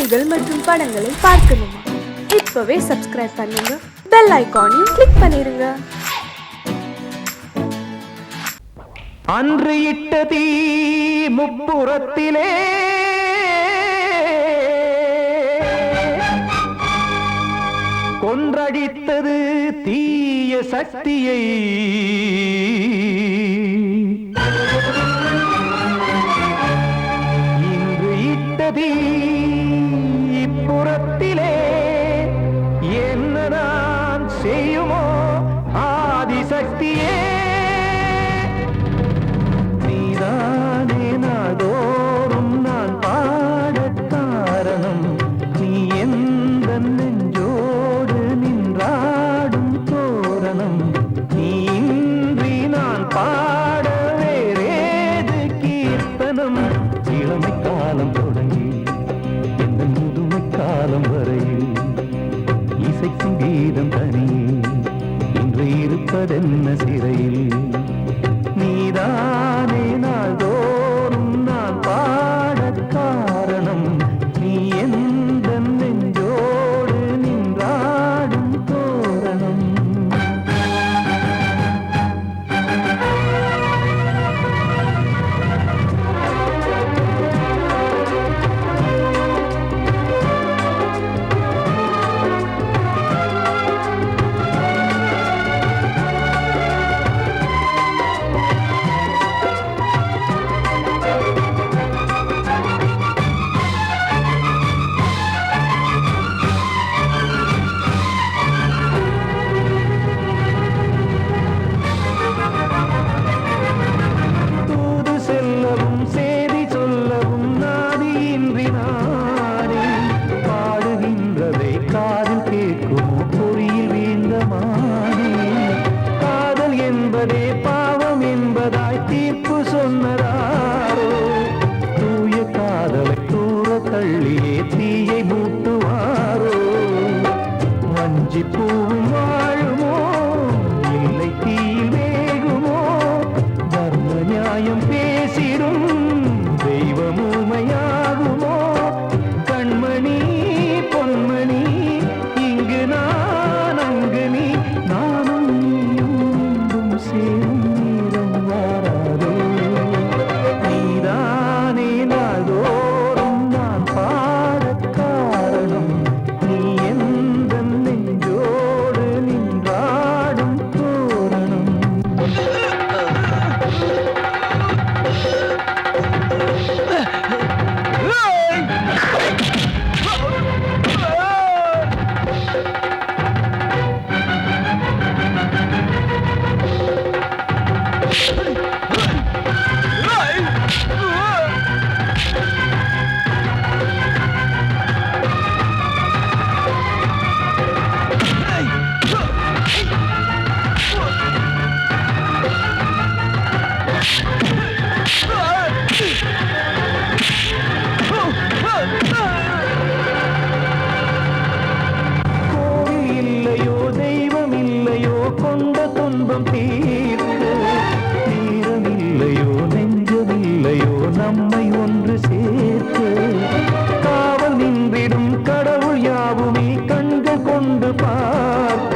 செய்திகள் மற்றும் படங்களை பார்க்கணுமா? இப்பவே சப்ஸ்கிரைப் பண்ணுங்க, பெல் ஐகானையும் கிளிக் பண்ணிருங்க. அன்று இட்ட தீ முப்புறத்திலே கொன்றடித்தது தீய சக்தியை. இன்று இட்ட தீ இப்புறத்திலே என்னதான் செய்யுமோ ஆதிசக்தியே. நீதானே நாள்தோறும் நான் பாட காரணம், நீ எந்த நெஞ்சோடு நின்றாடும் தோரணம். நீ இன்றி நான் பாட வேறேது கீர்த்தனம். இளமை காலம் தொடங்கி எந்த முதுமை காலம் வரையில் இசைக்கும் கீதம் தனியே இன்று இருப்பதென்ன சிறையில். நீதானே நாள்தோறும் நான் பாட காரணம், நீ எந்த நெஞ்சோடு நின்றாடும் தோரணம். பாவம் என்பதாய் தீர்ப்பு சொன்னதாரோ, தூய காதலை தூர தள்ளியே தீயை மூட்டுவாரோ. வஞ்சி பூவும் வாழுமோ இல்லை தீயில் வேகுமோ, தர்ம நியாயம் பேசிடும் தெய்வம் ஊமையாகுமோ. கண்மணி பொன்மணி இங்கு நான் அங்கு நீ, நானும் நீயும் சேரும் நேரம் வாராதோ. நீதானே நாள்தோறும் நான் பாட காரணம், நீ எந்த நெஞ்சோடு நின்றாடும் தோரணம். கோவில் இல்லையோ தெய்வம் இல்லையோ கொண்ட துன்பம் தீர்க்க, நேரம் இல்லையோ நெஞ்சமில்லையோ நம்மை ஒன்று சேர்க்க. காவல் நின்றிடும் கடவுள் யாவுமே கண்கள் கொண்டு பார்க்க.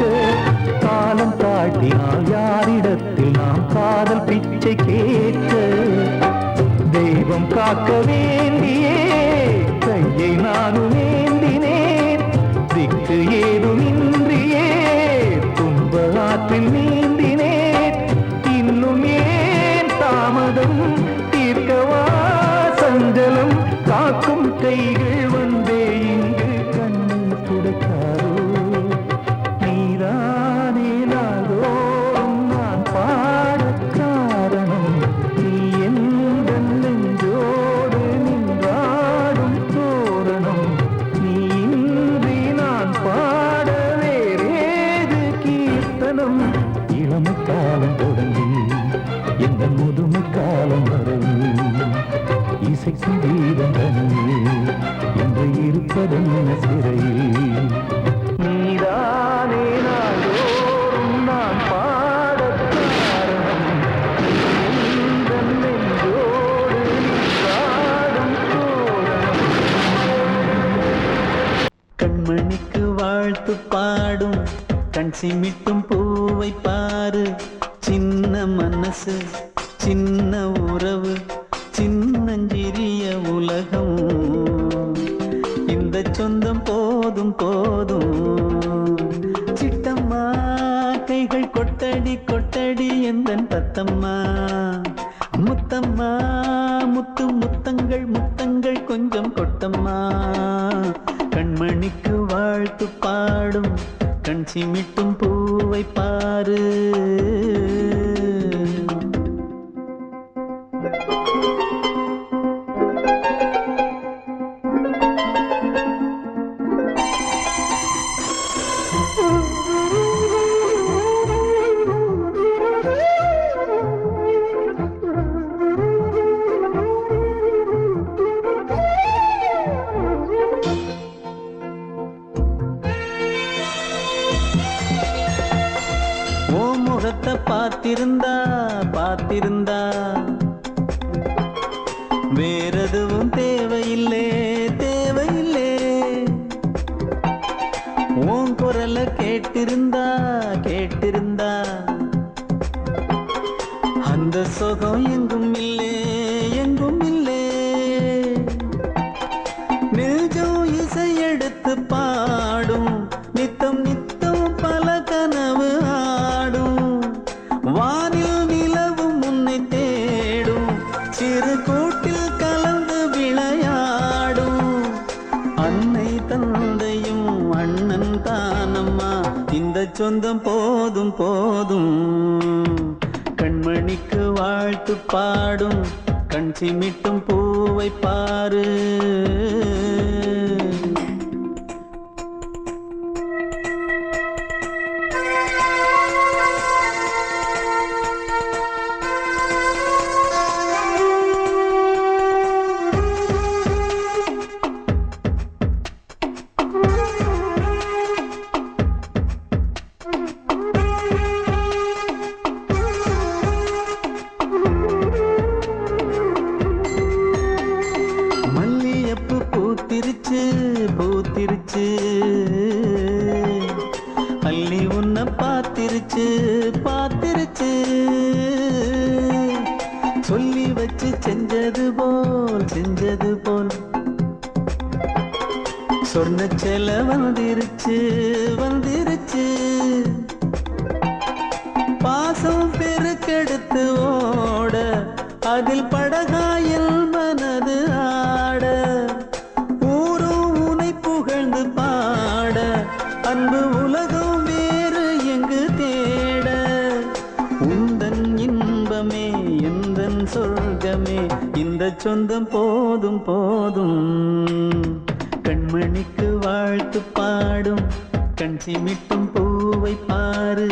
காலம் தாட்டினால் யாரிடத்தில் நாம் காதல் பிச்சை கேட்க. தெய்வம் காக்க வேண்டியே கையை நானும் ஏந்தினேன், திக்கு ஏதுமின்றியே துன்ப ஆற்றில் நீந்தினேன். இன்னும் ஏன் தாமதம் தீர்க்கவா சஞ்சலம், காக்கும் கைகள் வந்தே இங்கு கண்ணீர் துடைக்காரோ. நீதானே நாள்தோறும் நான் பாட காரணம், நீ எந்த நெஞ்சோடு நின்றாடும் தோரணம். நீ இன்றி நான் பாட வேறேது கீர்த்தனம். இளமை காலம் தொடங்கி எந்த முதுமை காலம் வரையில் இசைக்கும் கீதம் தனியே என்று இருப்பதென்ன சிறையில். நீதானே நாள்தோறும் நான் பாட காரணம், நீ எந்த நெஞ்சோடு நின்றாடும் தோரணம். கண்மணிக்கு வாழ்த்து பாடும் கண் சிமிட்டும் பூவை பாரு. சின்ன மனசு சின்ன உறவு சின்னஞ்சிறிய உலகம். இந்த சொந்தம் போதும் போதும். சிட்டம்மா கைகள் கொட்டடி கொட்டடி எந்தன் தத்தம்மா. முத்தம்மா முத்து முத்தங்கள் முத்தங்கள் கொஞ்சம் கொட்டம்மா. கண்மணிக்கு வாழ்த்து பாடும் கண் சிமிட்டும் பூவை பாரு. முகத்தை பார்த்திருந்தா பார்த்திருந்தா வேறெதுவும் தேவையில்லை தேவையில்லை. உன் குரலை கேட்டிருந்தா கேட்டிருந்தா அந்த சுகம் எங்கும் இல்லை எங்கும் இல்லை. நெஞ்சம் இசை எடுத்து பாடும் நித்தம் நித்தம் பல கனவு ஆடும். வானில் நிலவும் உன்னை தேடும் சிறு கூட்டில் கலந்து விளையாடும். அன்னை தந்தையும் அண்ணன் தானம்மா. இந்த சொந்தம் போதும் போதும். கண்மணிக்கு வாழ்த்து பாடும் கண் சிமிட்டும் பூவை பாரு. பூத்திருச்சு பூத்திருச்சு அள்ளி உன்னை பார்த்திருச்சு பார்த்திருச்சு. சொல்லி வச்சு செஞ்சது போல் சொன்ன செல வந்துருச்சு வந்துருச்சு. பாசம் பெருக்கெடுத்து ஓட அதில் படகாயில் மனது ஆட. பாட அன்பு உலகம் வேறு எங்கு தேட. உந்தன் இன்பமே எந்தன் சொர்க்கமே இந்த சொந்தம் போதும் போதும். கண்மணிக்கு வாழ்த்து பாடும் கண் சிமிட்டும் பூவை பாரு.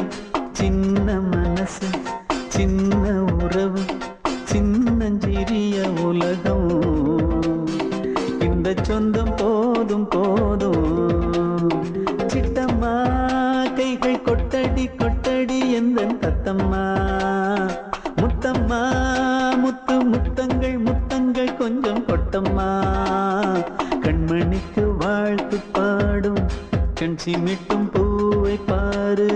சின்ன மனசு சின்ன உறவு சின்னஞ்சிறிய உலகம். இந்த சொந்தம் போதும் போதும். சிட்டம்மா கைகள் கொட்டடி கொட்டடி எந்தன் தத்தம்மா. முத்தம்மா முத்து முத்தங்கள் முத்தங்கள் கொஞ்சம் கொட்டம்மா. கண்மணிக்கு வாழ்த்து பாடும் கண் சிமிட்டும் பூவை பாரு.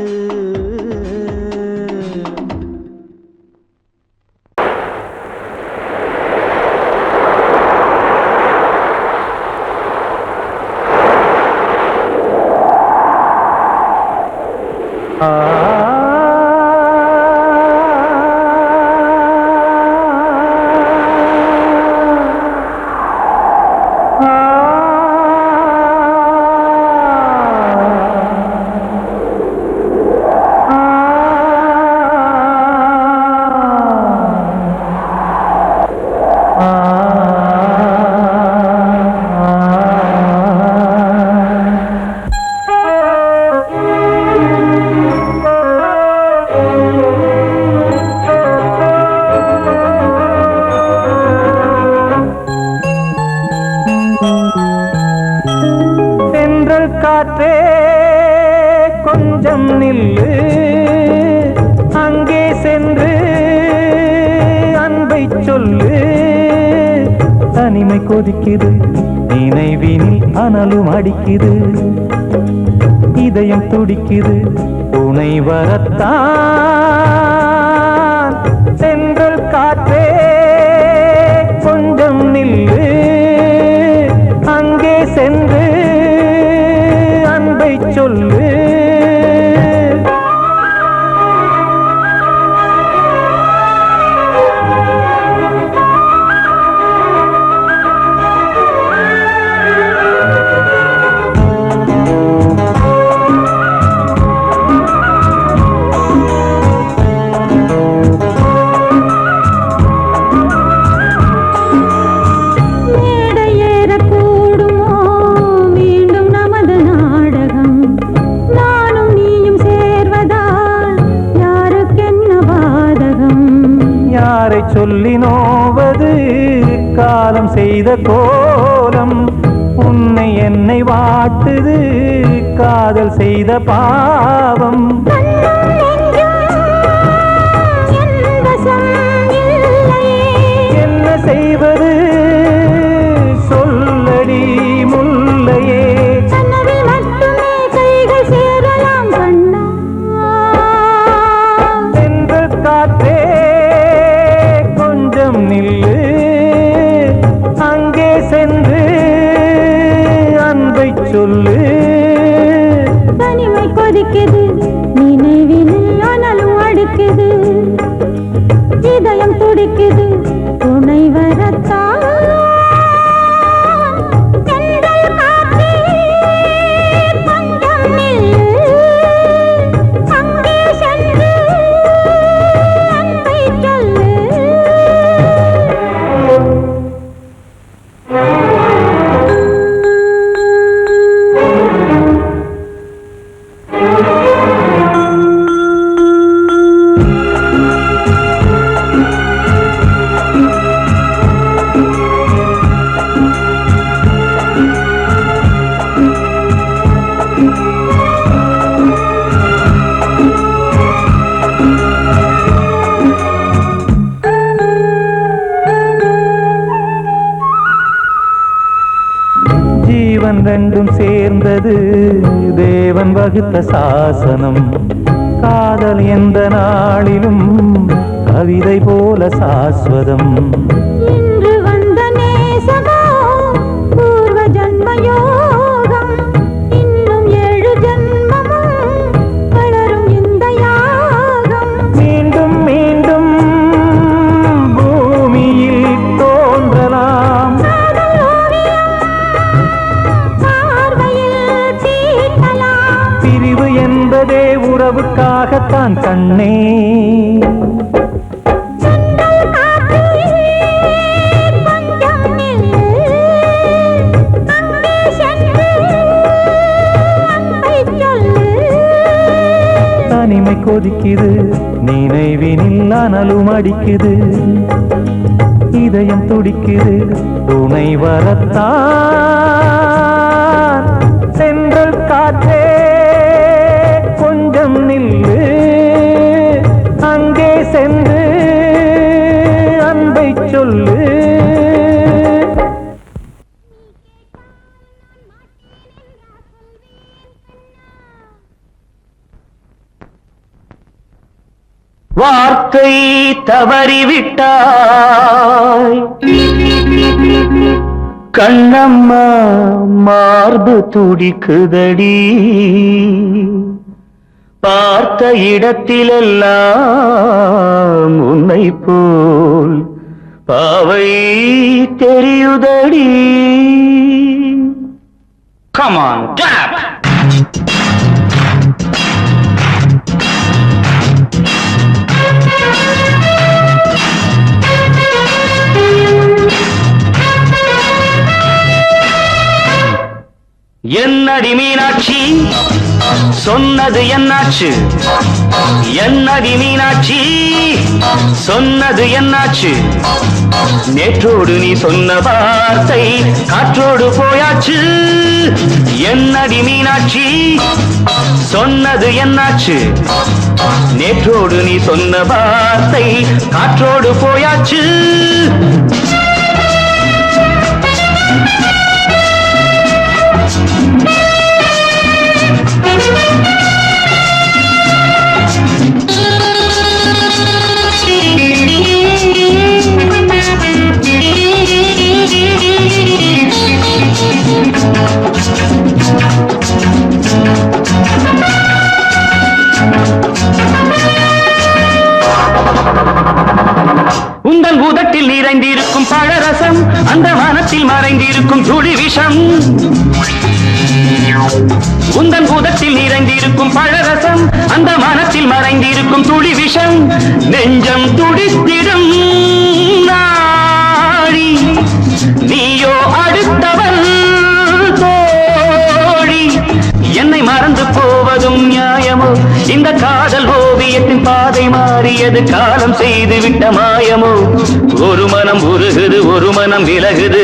காற்றே கொஞ்சம் நில்லு, அங்கே சென்று அன்பை சொல்லு. தனிமை கொதிக்குது நினைவினில் அனலும் அடிக்குது, இதயம் துடிக்குது துணை வரத்தான். சென்றல் காற்றே கொஞ்சம் நில்லு, அங்கே சென்று அன்பை சொல்லு. சொல்லி நோவது காலம் செய்த கோலம், உன்னை என்னை வாட்டுது காதல் செய்த பாவம். என்ன செய்வது சொல்லடி முல்லையே, சென்று காற்றே நில்லு, அங்கே சென்று அன்பை சொல்லு. தனிமை கொதிக்குது, நினைவினில் அனலும் அடிக்குது, இதயம் துடிக்குது துணை வரத்தான். ரெண்டும் சேர்ந்தது தேவன் வகுத்த சாசனம், காதல் எந்த நாளிலும் கவிதை போல சாஸ்வதம். இன்று வந்த நேசமோ பூர்வ ஜன்ம யோகம், இன்னும் 7 ஜன்மமும் வளரும் இந்த யாகம். மீண்டும் மீண்டும் பூமியில் தோன்றலாம், பிரிவு என்பதே உறவுக்காகத்தான் கண்ணே. தனிமை கொதிக்குது, நினைவினில் அனலும் அடிக்குது, இதயம் துடிக்குது துணை வரத்தான். சென்றல் காற்றே கொஞ்சம் நில்லு, அங்கே சென்று அன்பை சொல்லு. வார்த்தை தவறிவிட்டாய் கண்ணம்மா, மார்பு துடிக்குதடி, பார்த்த இடத்திலெல்லாம் உன்னை போல் பாவை தெரியுதடி. Come on, clap! என்னடி மீனாட்சி சொன்னது என்னாச்சு, என்னடி மீனாட்சி சொன்னது என்னாச்சு, நேற்றோடு நீ சொன்ன வார்த்தை காற்றோடு போயாச்சு. என்னடி மீனாட்சி சொன்னது என்னாச்சு, நேற்றோடு நீ சொன்ன வார்த்தை காற்றோடு போயாச்சு. உந்தன் உதட்டில் நிறைந்திருக்கும் பழரசம் அந்த வானத்தில் மறைந்திருக்கும் துளி விஷம் உந்தன் உதட்டில் நிறைந்திருக்கும் பழரசம் அந்த மனத்தில் மறைந்திருக்கும் துளி விஷம் நெஞ்சம் துடித்திடும் நாடி நீயோ அடுத்தவன் தோழி என்னை மறந்து போவதும் நியாயமோ இந்த காதல் ஓவியத்தின் பாதை மாறியது காலம் செய்து விட்ட மாயமோ ஒரு மனம் உருகுது ஒரு மனம் விலகுது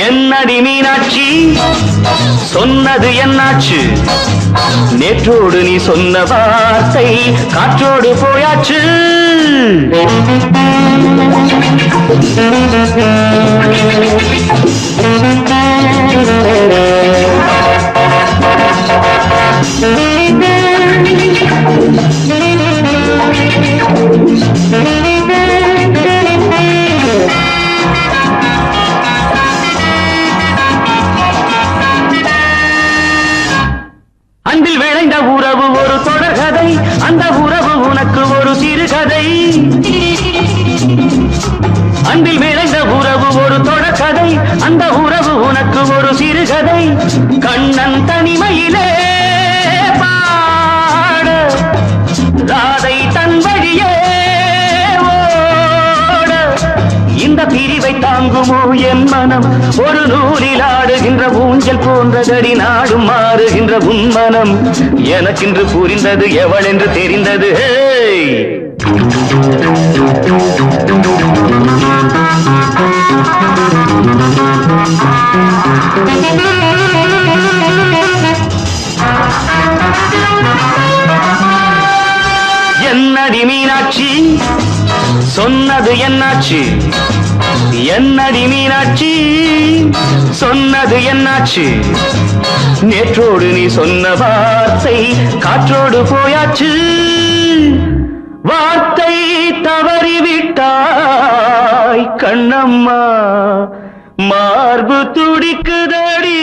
என்னடி மீனாட்சி சொன்னது என்னாச்சு நேற்றோடு நீ சொன்ன வார்த்தை காற்றோடு போயாச்சு அன்பில் விளைந்த உறவு ஒரு தொடர்கதை அந்த உறவு உனக்கு ஒரு சிறுகதை அன்பில் விளைந்த உறவு ஒரு தொடர்கதை அந்த உறவு உனக்கு ஒரு சிறுகதை கண்ணன் தனிமையிலே பாட ராதை தன் வழியே ஓட இந்த பிரிவை தாங்குமோ என் மனம் ஒரு நூலில் ஆடுகின்ற ஊஞ்சல் போன்றதடி நாடும் மாறுகின்ற உன்மனம் எனக்கென்று புரிந்தது எவள் என்று தெரிந்தது என்னடி மீனாட்சி சொன்னது என்னாச்சு என்னடி மீனாட்சி சொன்னது என்னாச்சு நேற்றோடு நீ சொன்ன வார்த்தை காற்றோடு போயாச்சு வார்த்தை தவறிவிட்டாய் கண்ணம்மா மார்பு துடிக்குதடி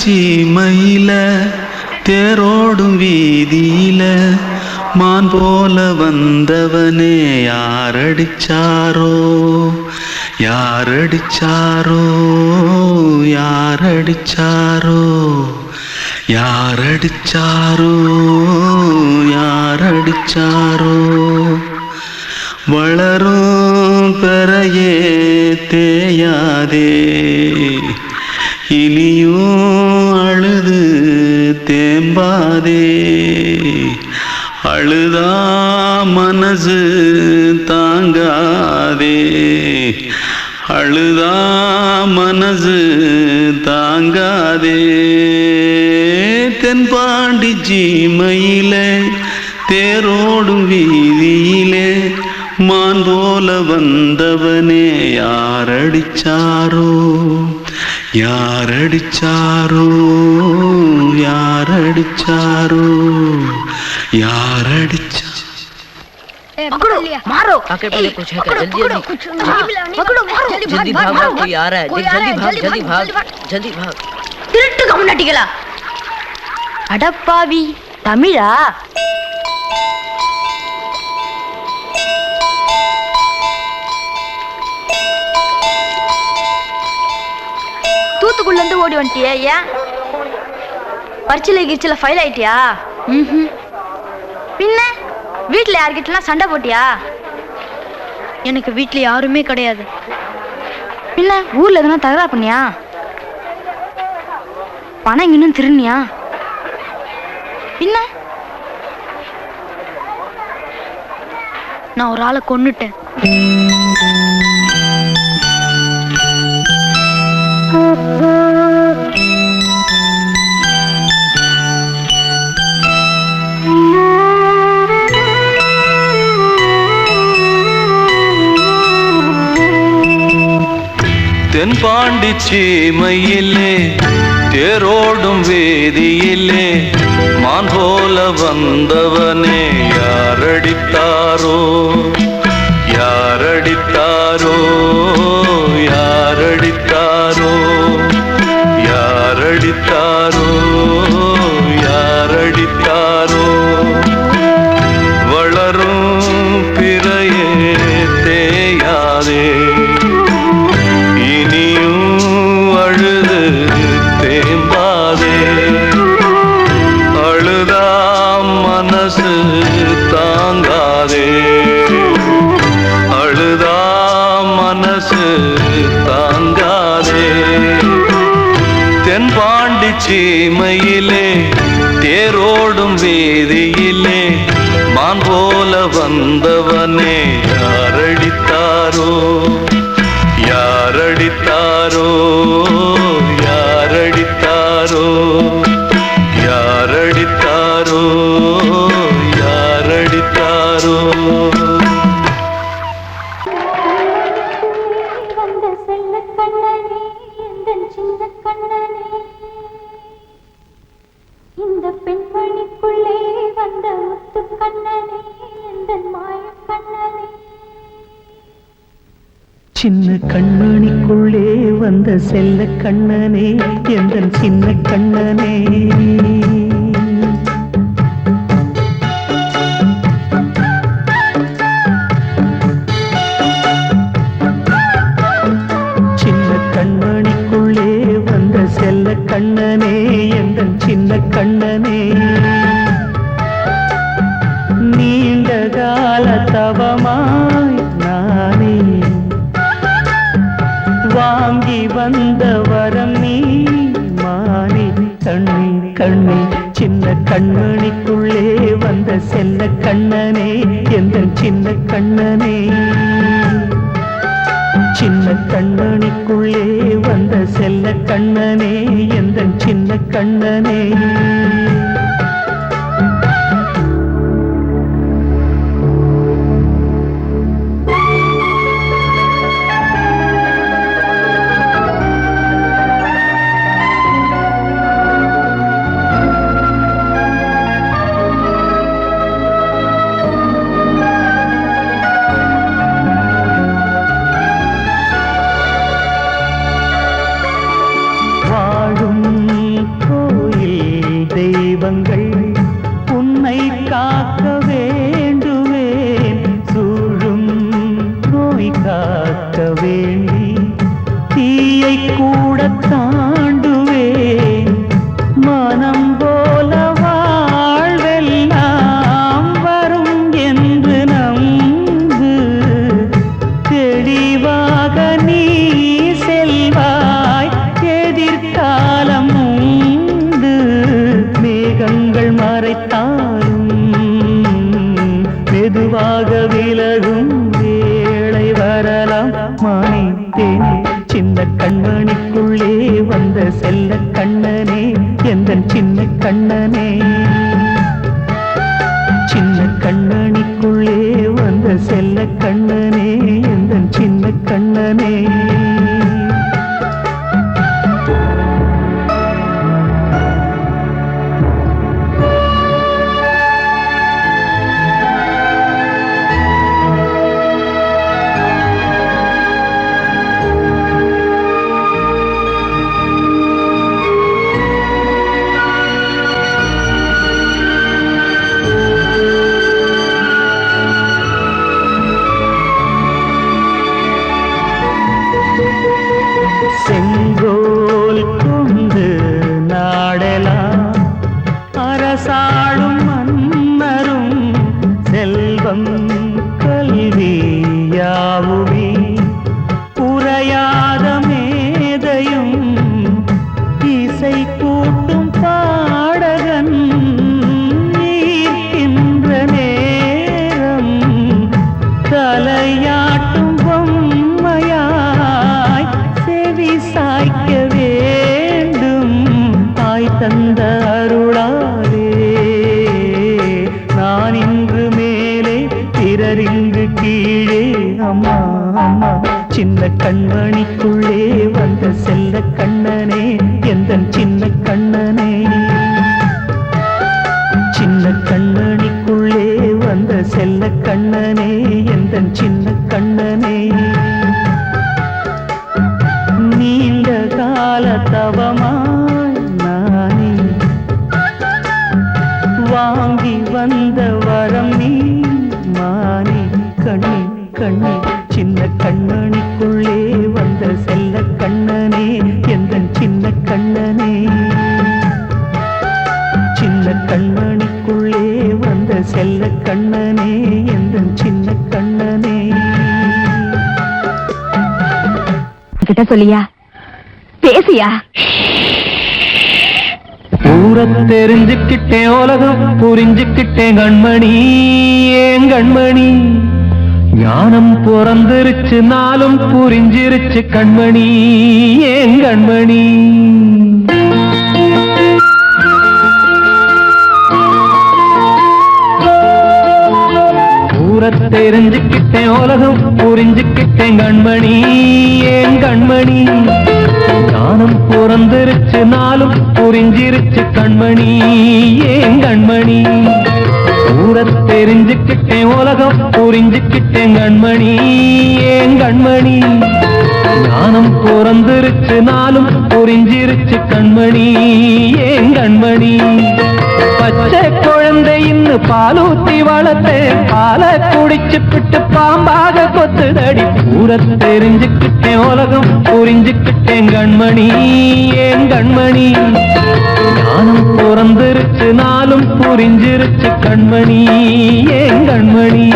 சீமையில தேரோடும் வீதியில மான் போல வந்தவனே யாரடிச்சாரோ யாரடிச்சாரோ யாரடிச்சாரோ யாரடிச்சாரோ யாரடிச்சாரோ வளரும் பெறையே தேயாதே இனியும் அழுது தேம்பாதே அழுதா மனசு தாங்காதே அழுதா மனசு தாங்காதே தென்பாண்டி சீமையிலே தேரோடும் வீதியிலே மான் போல வந்தவனே யாரடிச்சாரோ யாரடிச்சாரோ யாரடிச்சாரோ யாரடிச்சா पकड़ो मारो आके पहले कुछ है क्या जल्दी जल्दी पकड़ो मारो जल्दी भाग भाग कोई आ रहा है जल्दी भाग जल्दी भाग திருட்டு கம்முனட்டிகளா அடப்பாவி தமிழா தூத்துக்குள்ள இருந்து ஓடி வந்துட்டியா ஏன் பரிச்சையில கிரிச்சில ஃபைல் ஆயிட்டியா பின்ன வீட்டுல யார்கிட்டலாம் சண்டை போட்டியா எனக்கு வீட்டுல யாருமே கிடையாது பின்ன ஊர்ல எதுனா தகராறு பண்ணியா பணம் இன்னும் திருநியா பின்ன நான் ஒரு ஆளை கொன்னுட்டேன் தென்பாண்டி சீமையிலே தேரோடும் வேதியிலே மான் போல வந்தவனே யாரடித்தாரோ யாரடித்தாரோ யாரடித்தாரோ யாரடித்தாரோ யாரடித்தாரோ வளரும் பிறையே தேயாதே அழுது தேம்பாதே அழுதா மனசு தாங்காதே அழுதா மனசு தாங்காதே தென்பாண்டி சீமையிலே தேரோடும் வேதியிலே மான் போல வந்தவனே யாரடித்தாரோ யாரடித்தாரோ யாரடித்தாரோ யாரடித்தாரோ யாரடித்தாரோ வந்த செல்ல கண்ணனே எந்தன் சின்ன கண்ணனே இந்த பெண்மணிக்குள்ளே வந்த முத்து கண்ணனே எந்தன் மாய கண்ணனே சின்ன கண்மணிக்குள்ளே வந்த செல்ல கண்ணனே எந்தன் சின்ன கண்ணனே சின்ன கண்மணிக்குள்ளே வந்த செல்ல கண்ணனே எந்தன் சின்ன கண்ணனே நீண்ட கால தவமாய் நானே வாங்கி வந்த வரம் நீ மானே கண்ணே கண்ணே சின்ன கண்மணிக்குள்ளே வந்த செல்ல கண்ணனே எந்தன் சின்ன கண்ணனே சின்ன கண்மணிக்குள்ளே வந்த செல்ல கண்ணனே எந்தன் சின்ன கண்ணனே மெதுவாக விலகும் வேளை வரலாம் மானே தேனே சின்ன கண்மணிக்குள்ளே வந்த செல்ல கண்ணனே எந்தன் சின்ன கண்ணனே சின்ன கண்ணனிக்குள்ளே வந்த செல்ல கண்ணனே எந்தன் சின்ன கண்ணனே செங்கோல் கொண்டு நாடலாம் அரசாளும் மன்னரும் செல்வம் கல்வியாவுமே உரையாத மேதையும் இசை கூட்டும் பாடகன் ஈர்க்கின்ற நேரம் தலையாட்டும் பொம்மையாய் செவி சாய்க்க வேண்டும் தாய் தந்த அருளாலே நான் இன்று மேலே பிறரிங்கு கீழே அம்மா அம்மா சின்ன கண்மணிக்குள்ளே வந்த செல்ல கண்ணனே எந்தன் சின்ன கண்ணனே சின்ன கண்ணனிக்குள்ளே வந்த செல்ல கண்ணனே எந்தன் சின்ன கண்ணனே நீண்ட கால தவமாய் நானே வாங்கி வந்த வரம் நீ மானே கண்ணே கண்ணே சின்ன கண்ணனிக்குள்ளே வந்த செல்ல கண்ணனே எந்தன் சின்ன கண்ணனே சின்ன கண்ணனிக்குள்ளே வந்த செல்ல கண்ணனே எந்தன் சின்ன கண்ணனே கிட்ட சொல்லியா பேசியா ஊர தெரிஞ்சுக்கிட்டேன் உலகம் புரிஞ்சுக்கிட்டேன் கண்மணி ஏன் கண்மணி ஞானம் பிறந்திருச்சு நாளும் புரிஞ்சிருச்சு கண்மணி ஏன் கண்மணி ஊர தெரிஞ்சுக்கிட்டேன் உலகம் புரிஞ்சுக்கிட்டேன் கண்மணி ஏன் கண்மணி ஞானம் பிறந்திருச்சு நாளும் புரிஞ்சிருச்சு கண்மணி ஏன் கண்மணி ஊர தெரிஞ்சுக்கிட்டேன் உலகம் புரிஞ்சுக்கிட்டேன் கண்மணி ஏன் கண்மணி ஞானம் பிறந்திருச்சு நாளும் புரிஞ்சிருச்சு கண்மணி ஏன் கண்மணி பச்சை குழந்தை இன்னும் பாலூத்தி வளர்த்தேன் பாலை குடிச்சு பிட்டு பாம்பாக கொத்துதடி ஊர தெரிஞ்சுக்கிட்டேன் உலகம் புரிஞ்சுக்கிட்டேன் கண்மணி ஏன் கண்மணி ஞானம் பிறந்திருச்சு நாளும் புரிஞ்சிருச்சு கண்மணி ஏன் கண்மணி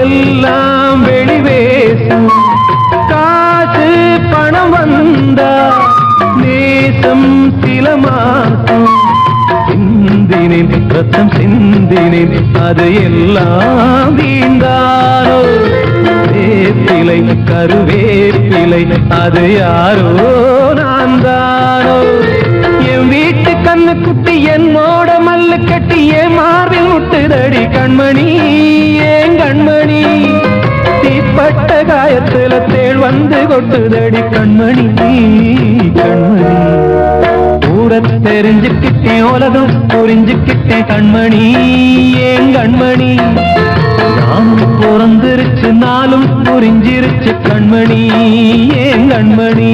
எல்லாம் வெளிவேசம் காசு பணம் வந்தா நேசம் சில மாசம் சிந்தினேன் ரத்தம் சிந்தினேன் அது எல்லாம் வீண்டாரோ வேப்பிலை கருவேப்பிலை அது யாரோ நான் தானோ என் வீட்டு கண்ணு குட்டி என்னோட மல்லு கட்டி என் மார்பில் முட்டுதடி கண்மணி ஏன் கண்மணி தீப்பட்ட காயத்துல தேள் வந்து கொட்டுதடி கண்மணி கண்மணி ஊர தெரிஞ்சுக்கிட்டேன் உலகம் புரிஞ்சுக்கிட்டேன் கண்மணி ஏன் கண்மணி நானும் பிறந்திருச்சு நாளும் புரிஞ்சிருச்சு கண்மணி ஏன் கண்மணி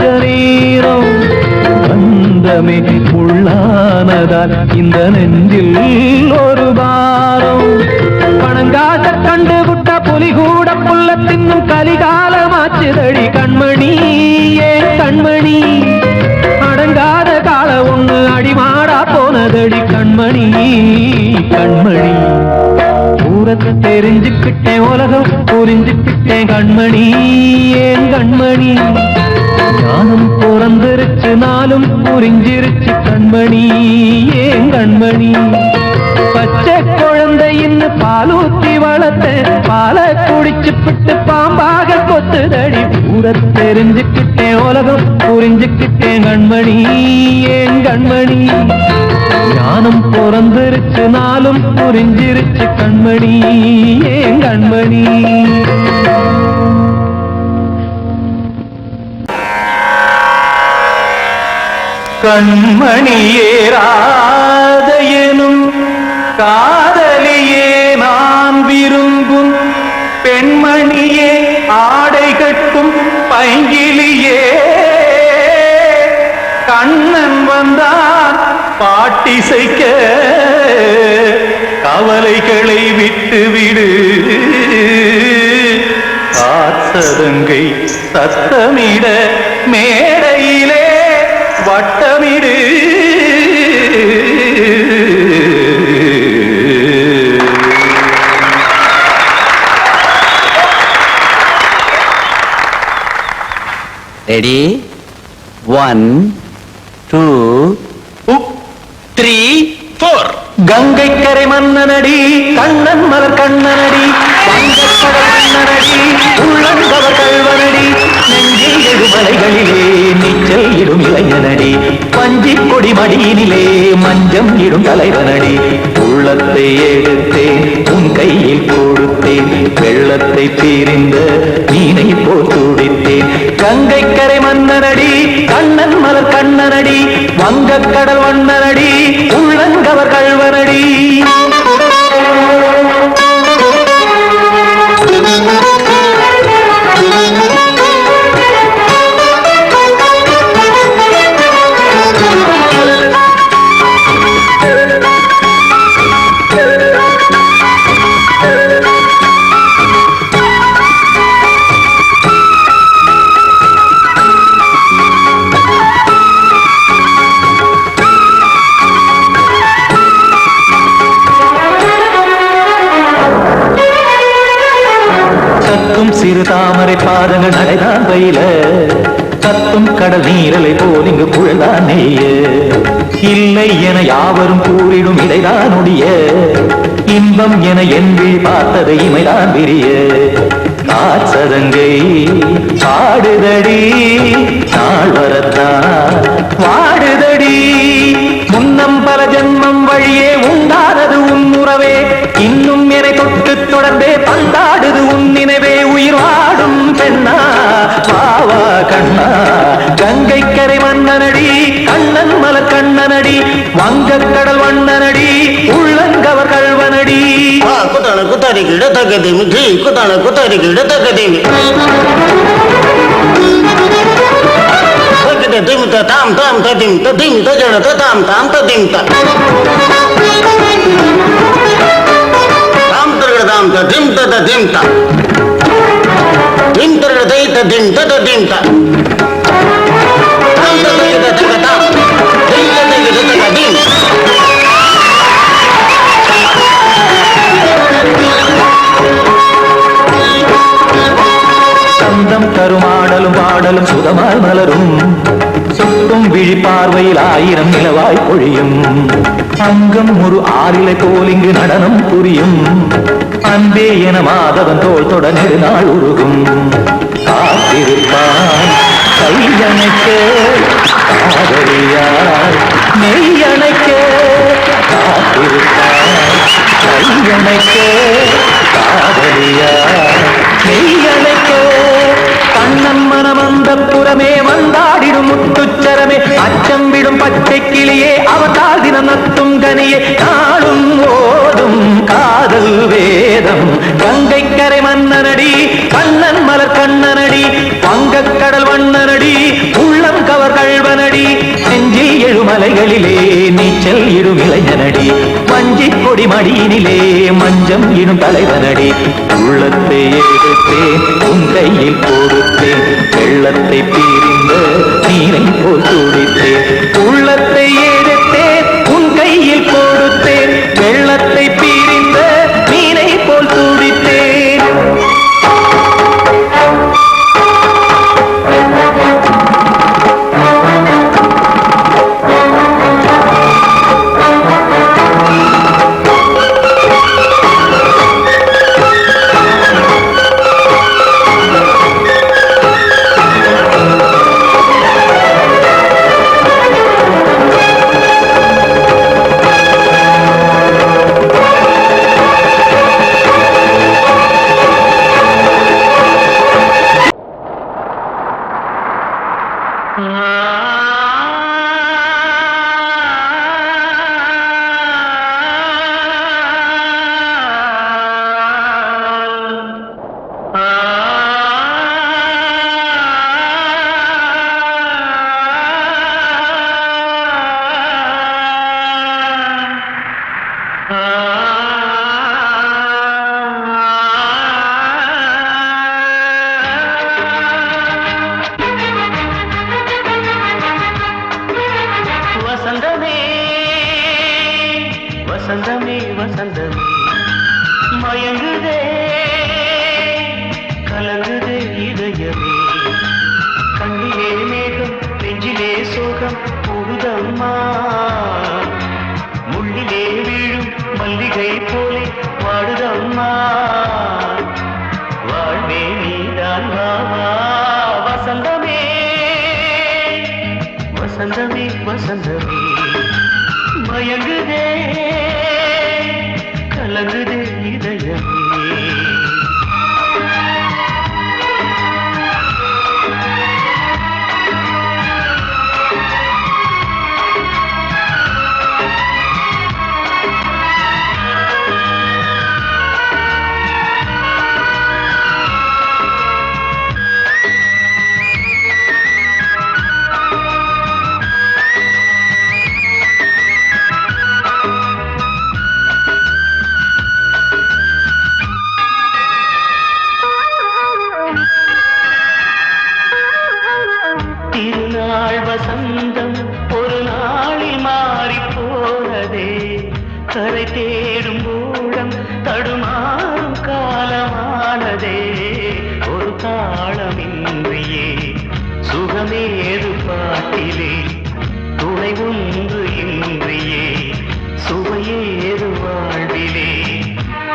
கொஞ்ச நேரம் பந்தமே உள்ளானதால் இந்த நெஞ்சில் ஒரு பாரம் பணங்காட்ட கண்டு விட்ட புலி கூட புல்ல தின்னும் கலிகாலமாச்சுதடி கண்மணி ஏன் கண்மணி அடங்காத கால ஒண்ணு அடிமாடா போனதடி கண்மணி கண்மணி தூரத்தை தெரிஞ்சுக்கிட்டேன் உலகம் புரிஞ்சுக்கிட்டேன் கண்மணி ஏன் கண்மணி ஞானம் பிறந்திருச்சு நாளும் புரிஞ்சிருச்சு கண்மணி ஏன் கண்மணி பச்சை குழந்தையின் பாலூத்தி வளர்த்த பாலை குடிச்சு பிட்டு பாம்பாக கொத்துதடி கூட தெரிஞ்சுக்கிட்டேன் உலகம் புரிஞ்சுக்கிட்டேன் கண்மணி ஏன் கண்மணி ஞானம் பிறந்திருச்சு நாளும் புரிஞ்சிருச்சு கண்மணி ஏன் கண்மணி கண்மணியே ராதையனும் காதலியே நான் விரும்பும் பெண்மணியே ஆடை கட்டும் பைங்கிலியே கண்ணன் வந்தான் பாட்டிசைக்க கவலைகளை விட்டுவிடு காத்ததங்கை சத்தமிட மேடையிலே வட்டமிடு ரெடி 1 2 3 4 கங்கை கரை மன்னனடி கண்ணன் மலர் கண்ணனடி கண்ணனடி உள்ளங்கவர் கல்வனடி நெஞ்சில் எழுமலைகளிலே நீச்சல் இடும் இளைஞனடி பஞ்சி கொடி மடியினிலே மஞ்சம் இடும் தலைவனடி உள்ளத்தை எடுத்தேன் உன் கையில் கொடுத்தேன் வெள்ளத்தை பிரிந்த மீனை போல் துடித்தேன் கங்கை கரை மன்னனடி கண்ணன் மலர் கண்ணனடி வங்கக் கடல் வண்ணனடி உள்ளங்கவர் கல்வனடி சிறு தாமரை பாதங்கள் நடைதான் பயில கத்தும் கடல் நீரலை போல் இங்கு குழல்தான் நெய்ய இல்லை என யாவரும் கூறிடும் இடைதான் உடைய இன்பம் என என்பி பார்த்ததை இமைதான் விரிய காச்சதங்கை பாடுதடி நாள் வரத்தான் வாடுதடி முன்னம் பல ஜென்மம் வழியே உண்டானது உன் உறவே இன்னும் என்னை தொட்டு தொடர்ந்தே பந்தாடுது உன் நினைவே உயிர் வாடும் பெண்ணா பாவா கண்ணா கங்கை கரை மன்னனடி கண்ணன் மலர் கண்ணனடி வங்கக் கடல் வண்ணனடி உள்ளங்கவர் கல்வனடி குத்தான குத்தாரி கிட தகதிமி ஜி குத்தான குத்தாரி கிட தகதிமி திம் தாம் தாம் ததிம் ததிம் தஜன தாம் தாம் ததிம் தாம் தர்கட தாம் ததிம் ததிம் தாம் திம் தர்கட தை ததிம் ததிம் தாம் தாம் தர்கட தகதாம் தை தர்கட தகதிம் சந்தம் கருமாடலும் பாடலும் சுதமாய் மலரும் சுட்டும் விழி பார்வையில் ஆயிரம் நிலவாய் பொழியும் அங்கம் ஒரு ஆறிலை போல் இங்கு நடனம் புரியும் அன்பே என மாதவன் தோள் தொட நெடுநாள் உருகும் காத்திருப்பான் கையணைக்க காதலியார் மெய்யணைக்க காத்திருப்பான் கையணைக்க காதலியார் மெய்யணைக்க கண்ணன் மனமந்த புறமே வந்தாடிடும் முத்துச்சரமே அச்சம் விடும் பச்சை கிளியே அவதால் தினம் நத்தும் கனியே நாளும் ஓடும் காதல் வேதம் கங்கை கரை மன்னனடி கண்ணன் மலர் கண்ணனடி வங்கக் கடல் வண்ணனடி உள்ள நீச்சல் இடும் இளைஞனடி வஞ்சி கொடி மடியினிலே மஞ்சம் இடும் தலைவனடி உள்ளத்தை எடுத்தேன் உன் கையில் கொடுத்தேன் வெள்ளத்தை பிரிந்த நீரை போல் துடித்தேன் உள்ளத்தை எடுத்தேன் உன் கையில் கொடுத்தேன் வெள்ளத்தை பிரிந்த நீரை போல் துடித்தேன் வசந்தமே வசந்தமே மயங்குதே கலங்குதே இதயமே கண்ணிலே மேகம் நெஞ்சிலே சோகம் புகுதம்மா முள்ளிலே வீழும் மல்லிகை போலே வாடுதம்மா வாழ்வே நீதான் வாவா வசந்தமே வசந்தமே வசந்தமே மயங்குதே கலங்குதே இதயமே வசந்தம் ஒரு நாளில் மாறி போனதே கரை தேடும் ஊழம் தடுமாறும் காலமானதே ஒரு தாளமின்றியே சுகமேது பாட்டிலே துணை ஒன்று இன்றியே சுவையேது வாழ்விலே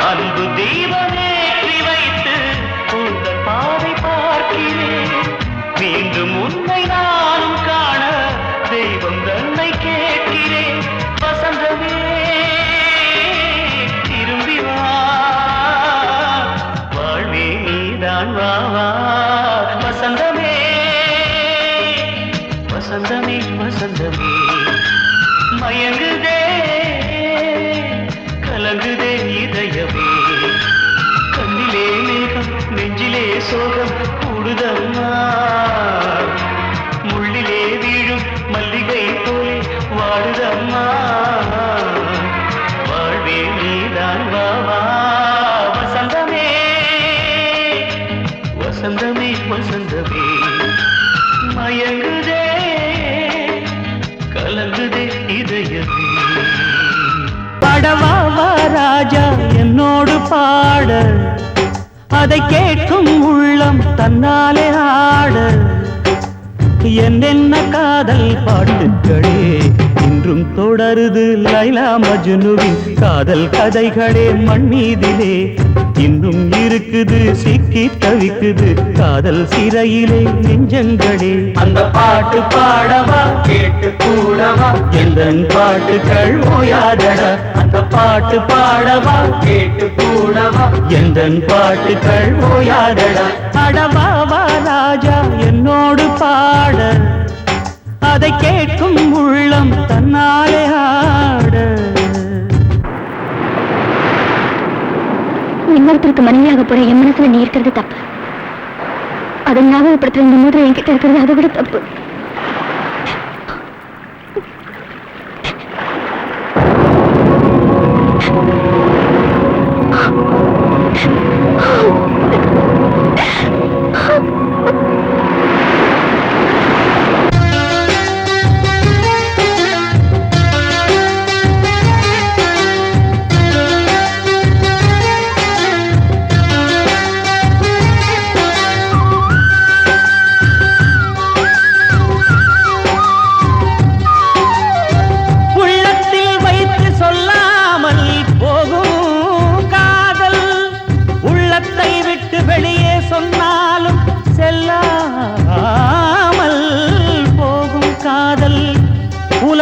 அன்பு தீபமேற்றி வைத்து உங்கள் பாதை பார்க்கிறேன் மீண்டும் உன்னை நானும் காண தெய்வம் தன்னை கேட்கிறேன் வசந்தமே திரும்பி வா வாழ்வே நீதான் வா வா வசந்தமே வசந்தமே வசந்தமே மயங்குதே கலங்குதே இதயமே கண்ணிலே மேகம் நெஞ்சிலே சோகம் கூடுதம்மா முள்ளிலே வீழும் மல்லிகை போலே வாடுதம்மா வாழ்வே நீதான் வா வா வசந்தமே வசந்தமே வசந்தமே மயங்குதே கலங்குதே இதயமே பாடவா ராஜா என்னோடு பாட அதை கேட்கும் உள்ளம் தன்னாலே ஆட என்னென்ன காதல் பாட்டுகளே இன்றும் தொடருது லைலா மஜ்னுவின் காதல் கதைகளே மண் மீதிலே இன்னும் இருக்குது சிக்கி தவிக்குது காதல் சிறையிலே நெஞ்சங்களே அந்த பாட்டு பாடவா கேட்டு கூடவா எந்தன் பாட்டுகள் ஓயாதடா அந்த பாட்டு பாடவா கேட்டு கூடவா எந்தன் பாட்டுகள் ஓயாதடா அடவாவா ராஜா என்னோடு பாட அதை கேட்கும் உள்ளம் தன்னாலே ஆட இன்னொருத்தருக்கு மனைவியாக போற என் மனசுல நீ இருக்கிறது தப்பு அதை ஞாபகப்படுத்துற இந்த மூட்டை என்கிட்ட இருக்கிறது அதை விட தப்பு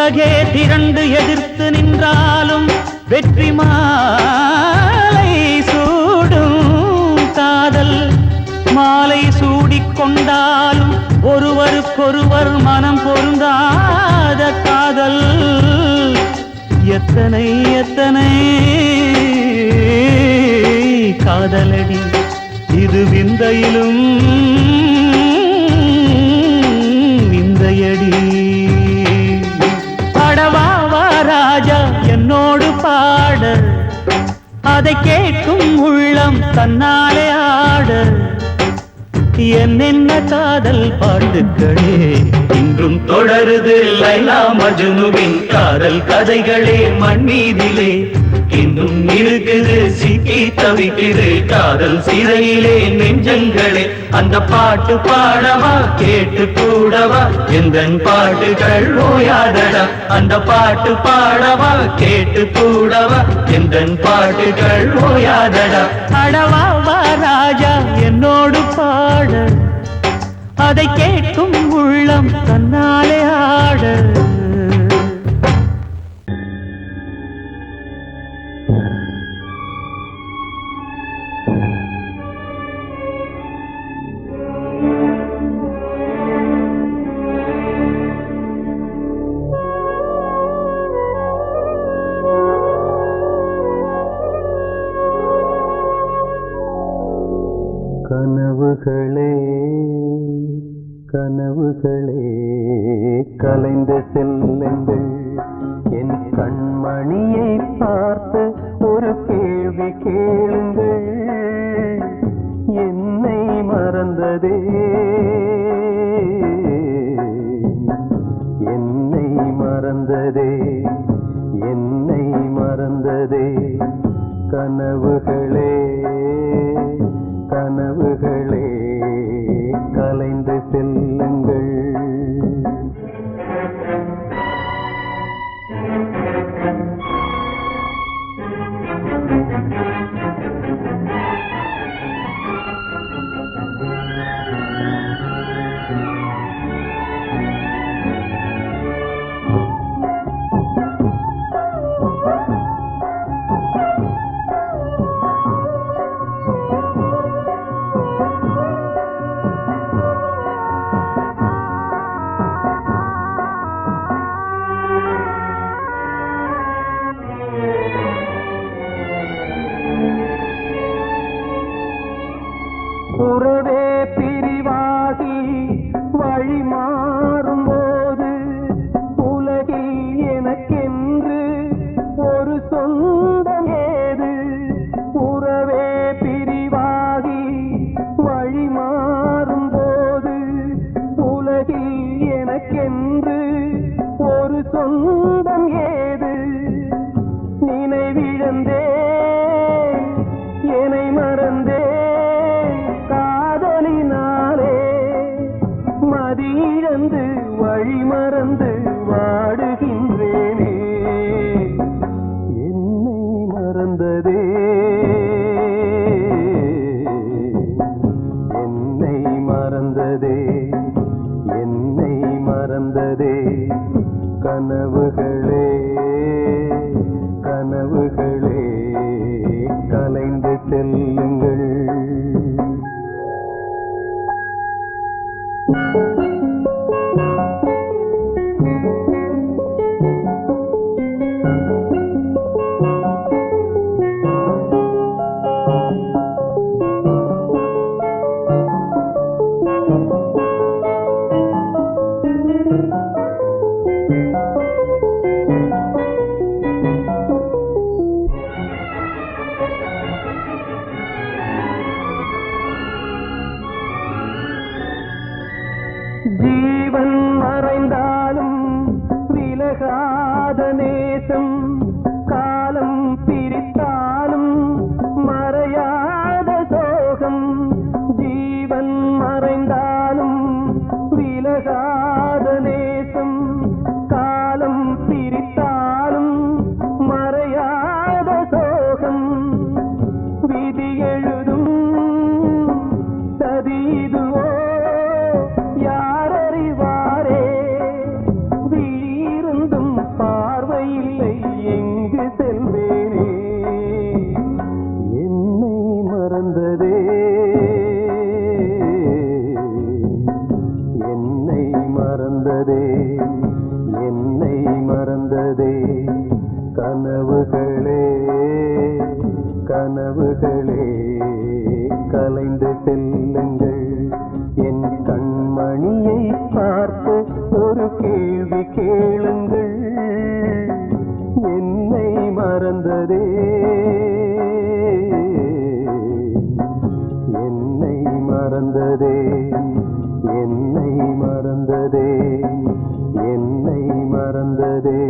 உலகே திரண்டு எதிர்த்து நின்றாலும் வெற்றி மாலை சூடும் காதல், மாலை சூடிக்கொண்டாலும் ஒருவருக்கொருவர் மனம் பொருந்தாத காதல். எத்தனை எத்தனை காதலடி இது, விந்தையிலும் விந்தையடி. அடவாவா ராஜா என்னோடு பாட, அதை கேட்கும் உள்ளம் தன்னாலே ஆட. என்னென்ன காதல் பாட்டுக்களே இன்றும் தொடருது லைலா மஜ்னுவின் காதல் கதைகளே மண் மீதிலே. இன்னும் இருக்குது சிக்கி தவிக்குது காதல் சிறையிலே நெஞ்சங்களே. அந்த பாட்டு பாடவா கேட்டு கூடவா எந்தன் பாட்டுகள் ஓயாதடா. அந்த பாட்டு பாடவா கேட்டு கூடவா எந்தன் பாட்டுகள் ஓயாதடா. அடவாவா ராஜா என்னோடு பாட, அதை கேட்கும் உள்ளம் தன்னாலே ஆட. கனவுகளே கனவுகளே கலைந்து செல்லுங்கள், என் கண்மணியை பார்த்து ஒரு கேள்வி கேளுங்கள். என்னை மறந்ததே என்னை மறந்ததே என்னை மறந்ததே. கனவுகளே கனவுகளே கலைந்து செல்லுங்கள். உறவே பிரிவாகி வழி மாறும்போது உலகில் எனக்கென்று ஒரு சொந்தம் ஏது. உறவே பிரிவாகி வழி மாறும்போது உலகில் எனக்கென்று ஒரு சொந்தம் ஏது. நினைவிழந்தே என்னை மறந்தே மதியிழந்து வழி மறந்து வாடுகின்றேனே. என்னை மறந்ததே என்னை மறந்ததே என்னை மறந்ததே. கனவுகளே கனவுகளே கலைந்து செல்லுங்கள். மறந்ததே என்னை மறந்ததே கனவுகளே கனவுகளே கலைந்து செல்லுங்கள் என் கண்மணியை பார்த்து ஒரு கேள்வி கேளுங்கள் என்னை மறந்ததே என்னை மறந்ததே என்னை மறந்ததே என்னை மறந்ததே